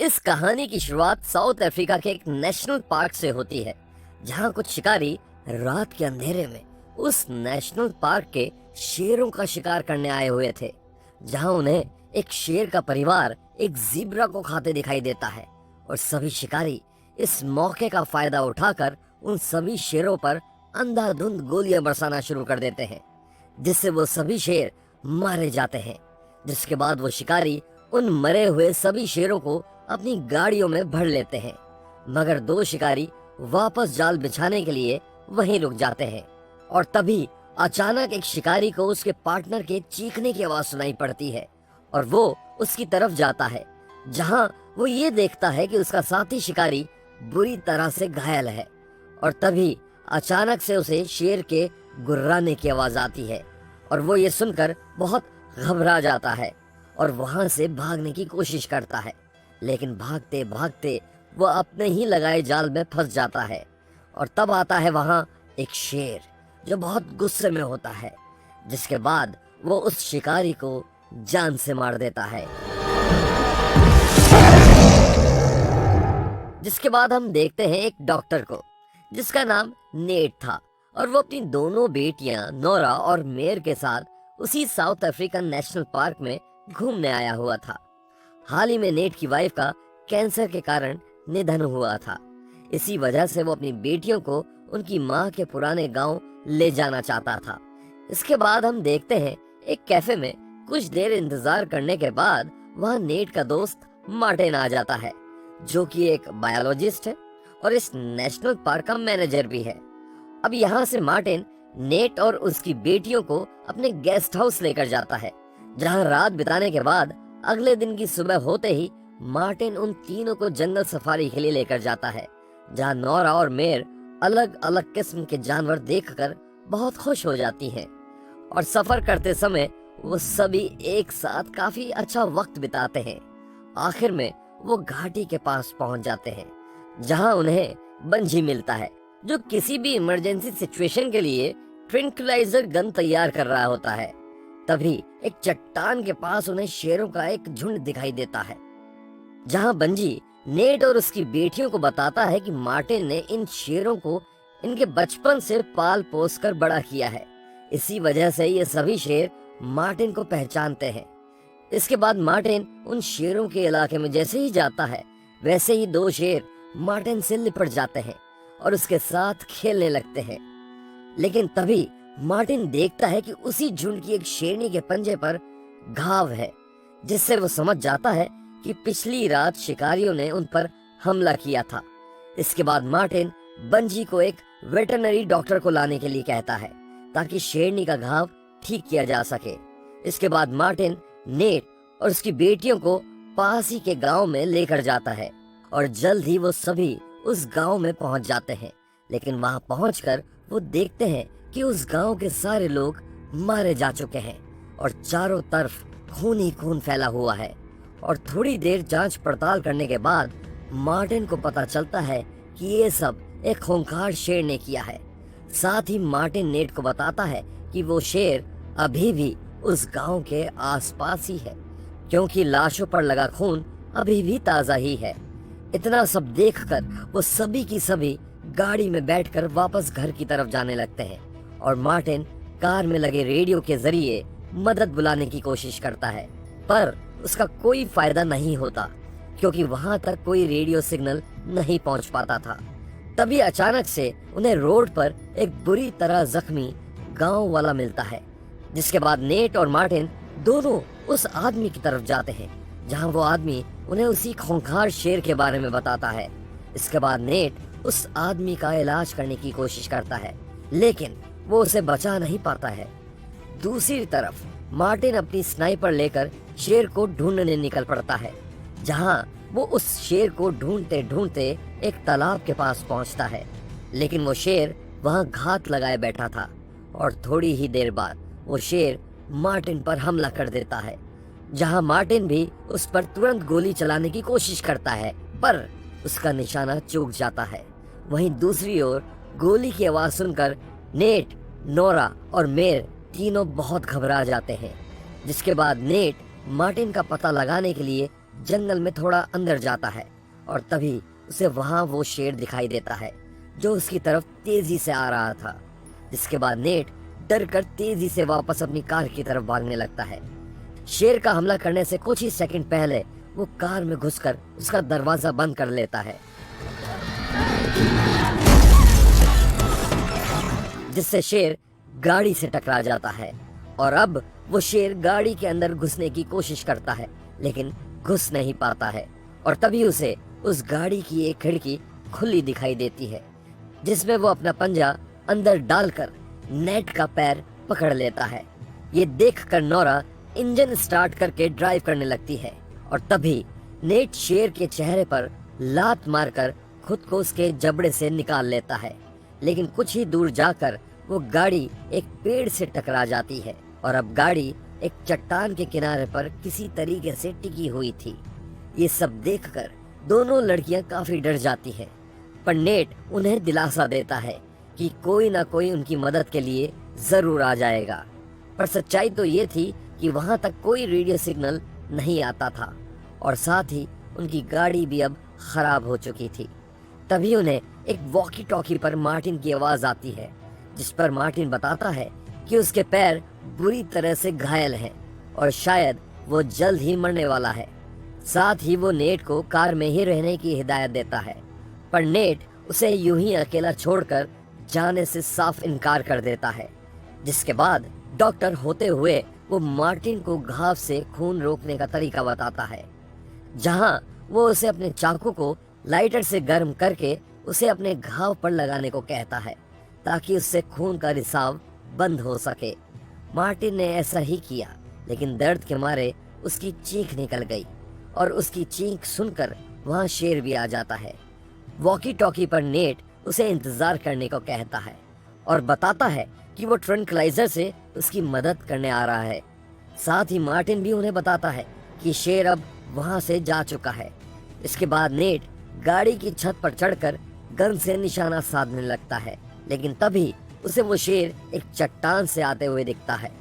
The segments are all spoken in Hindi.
इस कहानी की शुरुआत साउथ अफ्रीका के एक नेशनल पार्क से होती है, जहां कुछ शिकारी रात के अंधेरे में उस नेशनल पार्क के शेरों का शिकार करने आए हुए थे। जहां उन्हें एक शेर का परिवार एक ज़ीब्रा को खाते दिखाई देता है और सभी शिकारी इस मौके का फायदा उठाकर उन सभी शेरों पर अंधाधुंध गोलियां बरसाना शुरू कर देते हैं, जिससे वो सभी शेर मारे जाते हैं। जिसके बाद वो शिकारी उन मरे हुए सभी शेरों को अपनी गाड़ियों में भर लेते हैं, मगर दो शिकारी वापस जाल बिछाने के लिए वहीं रुक जाते हैं। और तभी अचानक एक शिकारी को उसके पार्टनर के चीखने की आवाज सुनाई पड़ती है और वो उसकी तरफ जाता है, जहां वो ये देखता है कि उसका साथी शिकारी बुरी तरह से घायल है। और तभी अचानक से उसे शेर के गुर्राने की आवाज आती है और वो ये सुनकर बहुत घबरा जाता है और वहां से भागने की कोशिश करता है, लेकिन भागते भागते वो अपने ही लगाए जाल में फंस जाता है। और तब आता है वहां एक शेर जो बहुत गुस्से में होता है, जिसके बाद वो उस शिकारी को जान से मार देता है। जिसके बाद हम देखते हैं एक डॉक्टर को, जिसका नाम नेट था और वो अपनी दोनों बेटियां नोरा और मेर के साथ उसी साउथ अफ्रीकन नेशनल पार्क में घूमने आया हुआ था। हाल ही में नेट की वाइफ का कैंसर के कारण निधन हुआ था। इसी वजह से वो अपनी बेटियों को उनकी माँ के पुराने गांव ले जाना चाहता था। इसके बाद हम देखते हैं एक कैफे में कुछ देर इंतजार करने के बाद वहाँ नेट का दोस्त मार्टिन आ जाता है, जो कि एक बायोलॉजिस्ट है और इस नेशनल पार्क का मैनेजर भी है। अब यहाँ से मार्टिन नेट और उसकी बेटियों को अपने गेस्ट हाउस लेकर जाता है, जहाँ रात बिताने के बाद अगले दिन की सुबह होते ही मार्टिन उन तीनों को जंगल सफारी के लिए लेकर जाता है, जहाँ नोरा और मेर अलग अलग किस्म के जानवर देखकर बहुत खुश हो जाती हैं। और सफर करते समय वो सभी एक साथ काफी अच्छा वक्त बिताते हैं। आखिर में वो घाटी के पास पहुंच जाते हैं, जहां उन्हें बंजी मिलता है, जो किसी भी इमरजेंसी सिचुएशन के लिए ट्रैंक्विलाइजर गन तैयार कर रहा होता है। तभी एक चट्टान के पास उन्हें शेरों का एक झुंड दिखाई देता है, जहां बंजी नेट और उसकी बेटियों को बताता है कि मार्टिन ने इन शेरों को इनके बचपन से पाल पोस कर बड़ा किया है। इसी वजह से ये सभी शेर मार्टिन को पहचानते हैं। इसके बाद मार्टिन उन शेरों के इलाके में जैसे ही जाता है, वैसे ही दो शेर मार्टिन से लिपट जाते हैं और उसके साथ खेलने लगते हैं। लेकिन तभी मार्टिन देखता है कि उसी झुंड की एक शेरनी के पंजे पर घाव है, जिससे वो समझ जाता है कि पिछली रात शिकारियों ने उन पर हमला किया था। इसके बाद मार्टिन बंजी को एक वेटरनरी डॉक्टर को लाने के लिए कहता है, ताकि शेरनी का घाव ठीक किया जा सके। इसके बाद मार्टिन नेट और उसकी बेटियों को पास ही के गांव में लेकर जाता है और जल्द ही वो सभी उस गांव में पहुंच जाते हैं। लेकिन वहां पहुंचकर वो देखते हैं कि उस गांव के सारे लोग मारे जा चुके हैं और चारों तरफ खून ही खून फैला हुआ है। और थोड़ी देर जांच पड़ताल करने के बाद मार्टिन को पता चलता है कि ये सब एक खूंखार शेर ने किया है। साथ ही मार्टिन नेट को बताता है कि वो शेर अभी भी उस गांव के आसपास ही है, क्योंकि लाशों पर लगा खून अभी भी ताजा ही है। इतना सब देखकर वो सभी की सभी गाड़ी में बैठकर वापस घर की तरफ जाने लगते हैं और मार्टिन कार में लगे रेडियो के जरिए मदद बुलाने की कोशिश करता है, पर उसका कोई फायदा नहीं होता, क्योंकि वहां तक कोई रेडियो सिग्नल नहीं पहुंच पाता था। तभी अचानक से उन्हें रोड पर एक बुरी तरह जख्मी गांव वाला मिलता है। जिसके बाद नेट और मार्टिन दोनों उस आदमी की तरफ जाते हैं, जहां वो आदमी उन्हें उसी खूंखार शेर के बारे में बताता है। इसके बाद नेट उस आदमी का इलाज करने की कोशिश करता है, लेकिन वो उसे बचा नहीं पाता है। दूसरी तरफ मार्टिन अपनी स्नाइपर लेकर शेर को ढूंढने निकल पड़ता है, जहां वो उस शेर को ढूंढते ढूंढते एक तालाब के पास पहुंचता है। लेकिन वो शेर वहां घात लगाए बैठा था और थोड़ी ही देर बाद वो शेर मार्टिन पर हमला कर देता है, जहां मार्टिन भी उस पर तुरंत गोली चलाने की कोशिश करता है, पर उसका निशाना चूक जाता है। वहीं दूसरी ओर गोली की आवाज सुनकर नेट, नोरा और मेर तीनों बहुत घबरा जाते हैं। जिसके बाद नेट मार्टिन का पता लगाने के लिए जंगल में थोड़ा अंदर जाता है और तभी उसे वहां वो शेर दिखाई देता है जो उसकी तरफ तेजी से आ रहा था। जिसके बाद नेट डर कर तेजी से वापस अपनी कार की तरफ भागने लगता है। शेर का हमला करने से कुछ ही सेकंड पहले वो कार में घुसकर उसका दरवाजा बंद कर लेता है, जिससे शेर गाड़ी से टकरा जाता है। और अब वो शेर गाड़ी के अंदर घुसने की कोशिश करता है लेकिन घुस नहीं पाता है। और तभी उसे उस गाड़ी की एक खिड़की खुली दिखाई देती है जिसमें वो अपना पंजा अंदर डालकर नेट का पैर पकड़ लेता है। ये देखकर नोरा इंजन स्टार्ट करके ड्राइव करने लगती है और तभी नेट शेर के चेहरे पर लात मारकर खुद को उसके जबड़े से निकाल लेता है। लेकिन कुछ ही दूर जाकर वो गाड़ी एक पेड़ से टकरा जाती है और अब गाड़ी एक चट्टान के किनारे पर किसी तरीके से टिकी हुई थी। ये सब देखकर दोनों लड़कियां काफी डर जाती हैं, पर नेट उन्हें दिलासा देता है कि कोई ना कोई उनकी मदद के लिए जरूर आ जाएगा। पर सच्चाई तो ये थी कि वहां तक कोई रेडियो सिग्नल नहीं आता था और साथ ही उनकी गाड़ी भी अब खराब हो चुकी थी। तभी उन्हें एक वॉकी टॉकी पर मार्टिन की आवाज आती है जिस पर मार्टिन बताता है कि उसके पैर बुरी तरह से घायल हैं और शायद वो जल्द ही मरने वाला है। साथ ही वो नेट को कार में ही रहने की हिदायत देता है, पर नेट उसे यूं ही अकेला छोड़कर जाने से साफ इनकार कर देता है। जिसके बाद डॉक्टर होते हुए वो मार्टिन को घाव से खून रोकने का तरीका बताता है, जहां वो उसे अपने चाकू को लाइटर से गर्म करके उसे अपने घाव पर लगाने को कहता है ताकि उससे खून का रिसाव बंद हो सके। मार्टिन ने ऐसा ही किया लेकिन दर्द के मारे उसकी चीख निकल गई और उसकी चीख सुनकर वहां शेर भी आ जाता है। वॉकी टॉकी पर नेट उसे इंतजार करने को कहता है और बताता है कि वो ट्रंकलाइजर से उसकी मदद करने आ रहा है। साथ ही मार्टिन भी उन्हें बताता है कि शेर अब वहां से जा चुका है। इसके बाद नेट गाड़ी की छत पर चढ़कर गन से निशाना साधने लगता है, लेकिन तभी उसे वो शेर एक चट्टान से आते हुए दिखता है।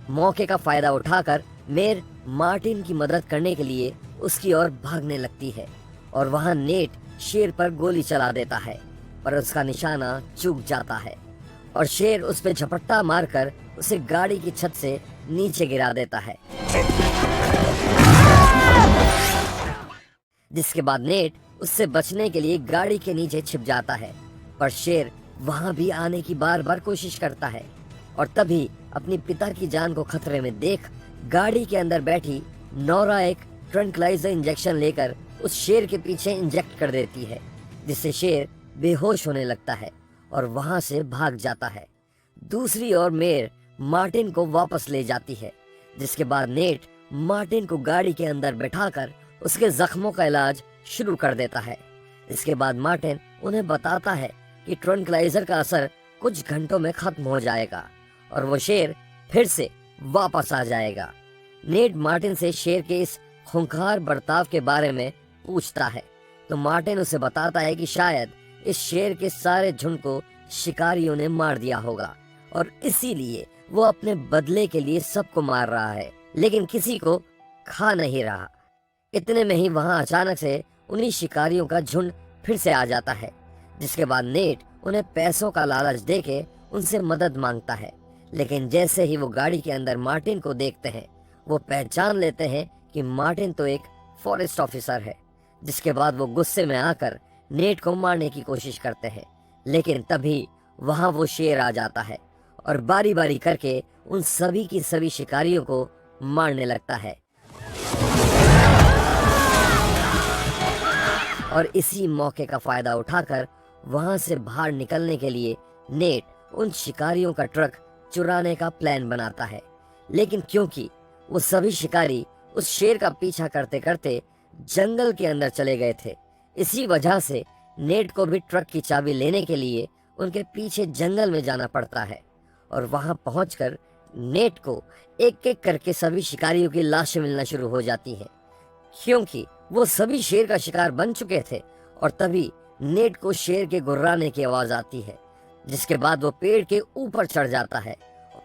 मौके का फायदा उठाकर मेर मार्टिन की मदद करने के लिए उसकी ओर भागने लगती है और वहां नेट शेर पर गोली चला देता है, पर उसका निशाना चूक जाता है और शेर उस पर झपट्टा मारकर उसे गाड़ी की छत से नीचे गिरा देता है। जिसके बाद नेट उससे बचने के लिए गाड़ी के नीचे छिप जाता है, पर शेर वहां भी आने की बार बार कोशिश करता है। और तभी अपनी पिता की जान को खतरे में देख गाड़ी के अंदर बैठी नोरा एक ट्रंकलाइजर इंजेक्शन लेकर उस शेर के पीछे इंजेक्ट कर देती है, जिससे शेर बेहोश होने लगता है और वहां से भाग जाता है। दूसरी ओर मेर मार्टिन को वापस ले जाती है, जिसके बाद नेट मार्टिन को गाड़ी के अंदर बैठाकर उसके जख्मों का इलाज शुरू कर देता है। इसके बाद मार्टिन उन्हें बताता है कि ट्रंकलाइजर का असर कुछ घंटों में खत्म हो जाएगा और वो शेर फिर से वापस आ जाएगा। नेट मार्टिन से शेर के इस खूंखार बर्ताव के बारे में पूछता है तो मार्टिन उसे बताता है कि शायद इस शेर के सारे झुंड को शिकारियों ने मार दिया होगा और इसीलिए वो अपने बदले के लिए सबको मार रहा है, लेकिन किसी को खा नहीं रहा। इतने में ही वहां अचानक से उन्हीं शिकारियों का झुंड फिर से आ जाता है, जिसके बाद नेट उन्हें पैसों का लालच देके उनसे मदद मांगता है। लेकिन जैसे ही वो गाड़ी के अंदर मार्टिन को देखते हैं, वो पहचान लेते हैं कि मार्टिन तो एक फॉरेस्ट ऑफिसर है। जिसके बाद वो गुस्से में आकर नेट को मारने की कोशिश करते हैं, लेकिन तभी वहां वो शेर आ जाता है और बारी बारी करके उन सभी की सभी शिकारियों को मारने लगता है। और इसी मौके का फायदा उठाकर वहां से बाहर निकलने के लिए नेट उन शिकारियों का ट्रक चुराने का प्लान बनाता है। लेकिन क्योंकि वो सभी शिकारी उस शेर का पीछा करते करते जंगल के अंदर चले गए थे, इसी वजह से नेट को भी ट्रक की चाबी लेने के लिए उनके पीछे जंगल में जाना पड़ता है। और वहां पहुंचकर नेट को एक एक करके सभी शिकारियों की लाशें मिलना शुरू हो जाती हैं, क्योंकि वो सभी शेर का शिकार बन चुके थे। और तभी नेट को शेर के गुर्राने की आवाज आती है, जिसके बाद वो पेड़ के ऊपर चढ़ जाता है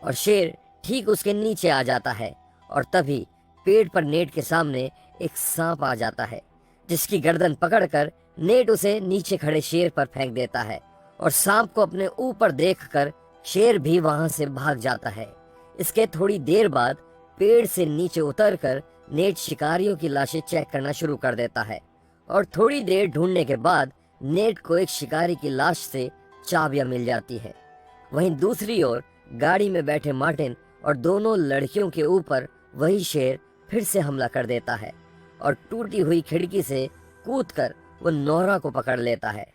और शेर ठीक उसके नीचे आ जाता है। और तभी पेड़ पर नेट के सामने एक सांप आ जाता है, जिसकी गर्दन पकड़कर नेट उसे नीचे खड़े शेर पर फेंक देता है और सांप को अपने ऊपर देखकर शेर भी वहां से भाग जाता है। इसके थोड़ी देर बाद पेड़ से नीचे उतरकर नेट शिकारियों की लाशें चेक करना शुरू कर देता है और थोड़ी देर ढूंढने के बाद नेट को एक शिकारी की लाश से चाबियां मिल जाती है। वहीं दूसरी ओर गाड़ी में बैठे मार्टिन और दोनों लड़कियों के ऊपर वही शेर फिर से हमला कर देता है और टूटी हुई खिड़की से कूदकर वो नोरा को पकड़ लेता है,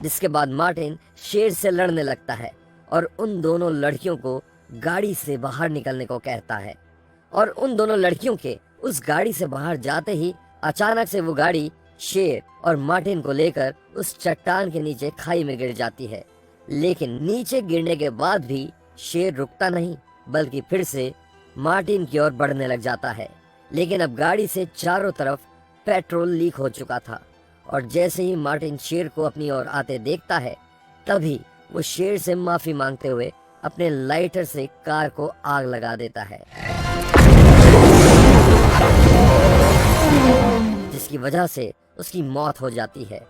जिसके बाद मार्टिन शेर से लड़ने लगता है और उन दोनों लड़कियों को गाड़ी से बाहर निकलने को कहता है। और उन दोनों लड़कियों के उस गाड़ी से बाहर जाते ही अचानक से वो गाड़ी शेर और मार्टिन को लेकर उस चट्टान के नीचे खाई में गिर जाती है। लेकिन नीचे गिरने के बाद भी शेर रुकता नहीं, बल्कि फिर से मार्टिन की ओर बढ़ने लग जाता है। लेकिन अब गाड़ी से चारों तरफ पेट्रोल लीक हो चुका था और जैसे ही मार्टिन शेर को अपनी ओर आते देखता है, तभी वो शेर से माफी मांगते हुए अपने लाइटर से कार को आग लगा देता है, जिसकी वजह से उसकी मौत हो जाती है।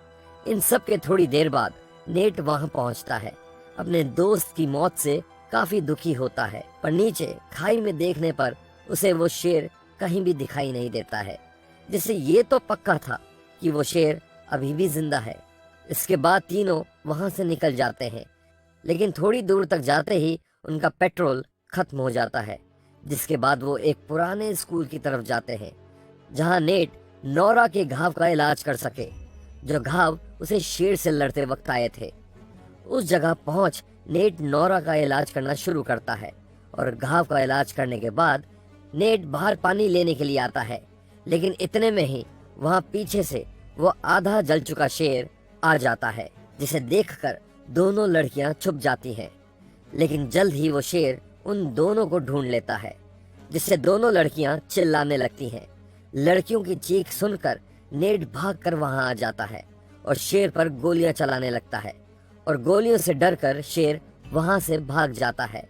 इन सब के थोड़ी देर बाद नेट वहां पहुंचता है। अपने दोस्त की मौत से काफी दुखी होता है, पर नीचे खाई में देखने पर उसे वो शेर कहीं भी दिखाई नहीं देता है, जिससे ये तो पक्का था कि वो शेर अभी भी जिंदा है। इसके बाद तीनों वहां से निकल जाते हैं, लेकिन थोड़ी दूर तक जाते ही उनका पेट्रोल खत्म हो जाता है, जिसके बाद वो एक पुराने स्कूल की तरफ जाते हैं, जहां नेट नोरा के घाव का इलाज कर सके, जो घाव उसे शेर से लड़ते वक्त आए थे। उस जगह पहुंच नेट नोरा का इलाज करना शुरू करता है और घाव का इलाज करने के बाद नेट बाहर पानी लेने के लिए आता है, लेकिन इतने में ही वहां पीछे से वो आधा जल चुका शेर आ जाता है, जिसे देखकर दोनों लड़कियां छुप जाती हैं। लेकिन जल्द ही वो शेर उन दोनों को ढूंढ लेता है, जिससे दोनों लड़कियां चिल्लाने लगती हैं। लड़कियों की चीख सुनकर नेट भागकर वहां आ जाता है और शेर पर गोलियां चलाने लगता है और गोलियों से डरकर शेर वहां से भाग जाता है।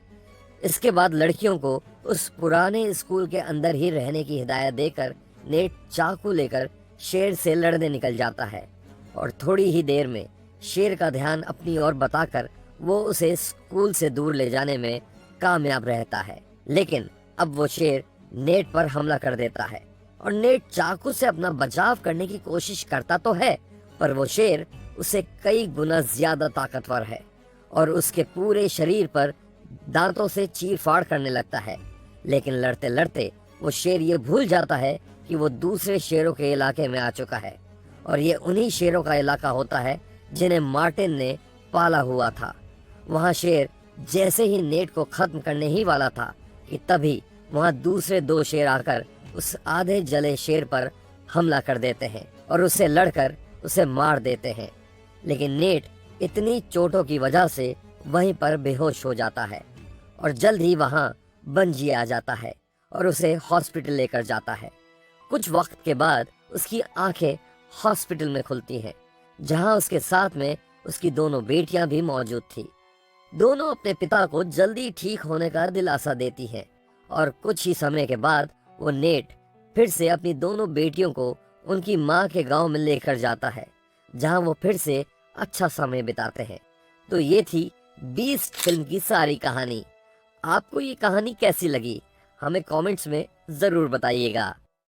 इसके बाद लड़कियों को उस पुराने स्कूल के अंदर ही रहने की हिदायत देकर नेट चाकू लेकर शेर से लड़ने निकल जाता है और थोड़ी ही देर में शेर का ध्यान अपनी ओर बताकर वो उसे स्कूल से दूर ले जाने में कामयाब रहता है। लेकिन अब वो शेर नेट पर हमला कर देता है और नेट चाकू से अपना बचाव करने की कोशिश करता तो है, पर वो शेर उससे कई गुना ज्यादा ताकतवर है और उसके पूरे शरीर पर दांतों से चीर फाड़ करने लगता है। लेकिन लड़ते लड़ते वो शेर ये भूल जाता है कि वो दूसरे शेरों के इलाके में आ चुका है और ये उन्हीं शेरों का इलाका होता है जिन्हें मार्टिन ने पाला हुआ था। वहां शेर जैसे ही नेट को खत्म करने ही वाला था कि तभी वहां दूसरे दो शेर आकर उस आधे जले शेर पर हमला कर देते हैं और उससे लड़कर उसे मार देते हैं। लेकिन नेट इतनी चोटों की वजह से वहीं पर बेहोश हो जाता है और जल्द ही वहां बंजी आ जाता है और उसे हॉस्पिटल लेकर जाता है। कुछ वक्त के बाद उसकी आंखें हॉस्पिटल में खुलती हैं, जहां उसके साथ में उसकी दोनों बेटियां भी मौजूद थी। दोनों अपने पिता को जल्दी ठीक होने का दिलासा देती हैं और कुछ ही समय के बाद वो नेट फिर से अपनी दोनों बेटियों को उनकी माँ के गांव में लेकर जाता है, जहां वो फिर से अच्छा समय बिताते हैं। तो ये थी बीस्ट फिल्म की सारी कहानी। आपको ये कहानी कैसी लगी हमें कमेंट्स में जरूर बताइएगा।